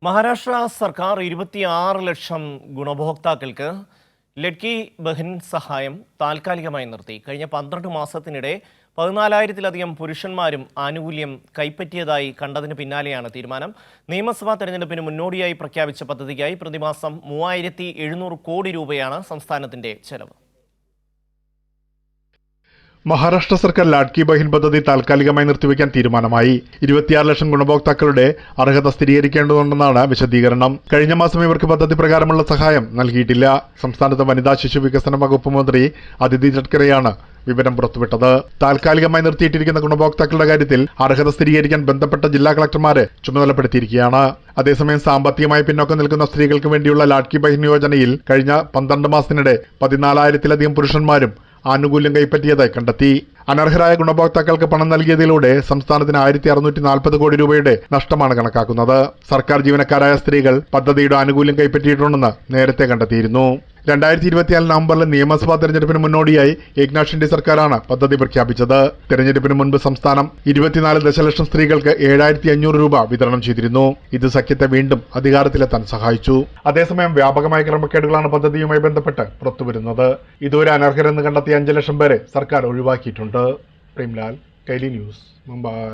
മഹാരാഷ്ട്ര സർക്കാർ 26 ലക്ഷം ഗുണഭോക്താക്കൾക്ക് ലഡ്കി ബഹൻ സഹായം താൽക്കാലികമായി നിർത്തി. കഴിഞ്ഞ 12 മാസത്തിനിടെ 14,000-ലധികം പുരുഷന്മാരും ആനുകൂല്യം കൈപ്പറ്റിയതായി കണ്ടതിന് പിന്നാലെയാണ് തീരുമാനം. നിയമസഭാ തെരഞ്ഞെടുപ്പിന് മുന്നോടിയായി പ്രഖ്യാപിച്ച പദ്ധതിക്കായി പ്രതിമാസം 3,700 കോടി രൂപയാണ് സംസ്ഥാനത്തിന്റെ ചെലവ്. മഹാരാഷ്ട്ര സർക്കാർ ലാഡ്കി ബഹിൻ പദ്ധതി താൽക്കാലികമായി നിർത്തിവെക്കാൻ തീരുമാനമായി. 26 ലക്ഷം ഗുണഭോക്താക്കളുടെ അർഹത സ്ഥിരീകരിക്കേണ്ടതുണ്ടെന്നാണ് വിശദീകരണം. കഴിഞ്ഞ മാസം ഇവർക്ക് പദ്ധതി പ്രകാരമുള്ള സഹായം നൽകിയിട്ടില്ല. സംസ്ഥാനത്ത് വനിതാ ശിശു വികസന വകുപ്പ് മന്ത്രി അദിതി തട്കരെയാണ് വിവരം പുറത്തുവിട്ടത്. താൽക്കാലികമായി നിർത്തിയിട്ടിരിക്കുന്ന ഗുണഭോക്താക്കളുടെ കാര്യത്തിൽ അർഹത സ്ഥിരീകരിക്കാൻ ബന്ധപ്പെട്ട ജില്ലാ കളക്ടർമാരെ ചുമതലപ്പെടുത്തിയിരിക്കുകയാണ്. അതേസമയം സാമ്പത്തികമായി പിന്നോക്കം നിൽക്കുന്ന സ്ത്രീകൾക്ക് വേണ്ടിയുള്ള ലാഡ്കി ബഹിൻ യോജനയിൽ കഴിഞ്ഞ 12 മാസത്തിനിടെ 14,000-ലധികം പുരുഷന്മാരും ആനുകൂല്യം കൈപ്പറ്റിയതായി കണ്ടെത്തി. അനർഹരായ ഗുണഭോക്താക്കൾക്ക് പണം നൽകിയതിലൂടെ സംസ്ഥാനത്തിന് 1,640 കോടി രൂപയുടെ നഷ്ടമാണ് കണക്കാക്കുന്നത്. സർക്കാർ ജീവനക്കാരായ സ്ത്രീകൾ പദ്ധതിയുടെ ആനുകൂല്യം കൈപ്പറ്റിയിട്ടുണ്ടെന്ന് നേരത്തെ കണ്ടെത്തിയിരുന്നു. 2024 നവംബറിലെ നിയമസഭാ തെരഞ്ഞെടുപ്പിന് മുന്നോടിയായി ഏക്നാഥ് ഷിൻഡെ സർക്കാരാണ് പദ്ധതി പ്രഖ്യാപിച്ചത്. തെരഞ്ഞെടുപ്പിന് മുൻപ് സംസ്ഥാനം 24 ദശലക്ഷം സ്ത്രീകൾക്ക് 7,500 രൂപ വിതരണം ചെയ്തിരുന്നു. ഇത് സഖ്യത്തെ വീണ്ടും അധികാരത്തിലെത്താൻ സഹായിച്ചു. അതേസമയം വ്യാപകമായ ക്രമക്കേടുകളാണ് പദ്ധതിയുമായി ബന്ധപ്പെട്ട് പുറത്തുവരുന്നത്. ഇതുവരെ അനർഹരെന്ന് കണ്ടെത്തിയ 5 ലക്ഷം പേരെ സർക്കാർ ഒഴിവാക്കിയിട്ടുണ്ട്. പ്രേംലാൽ, കൈലി ന്യൂസ്, മുംബൈ.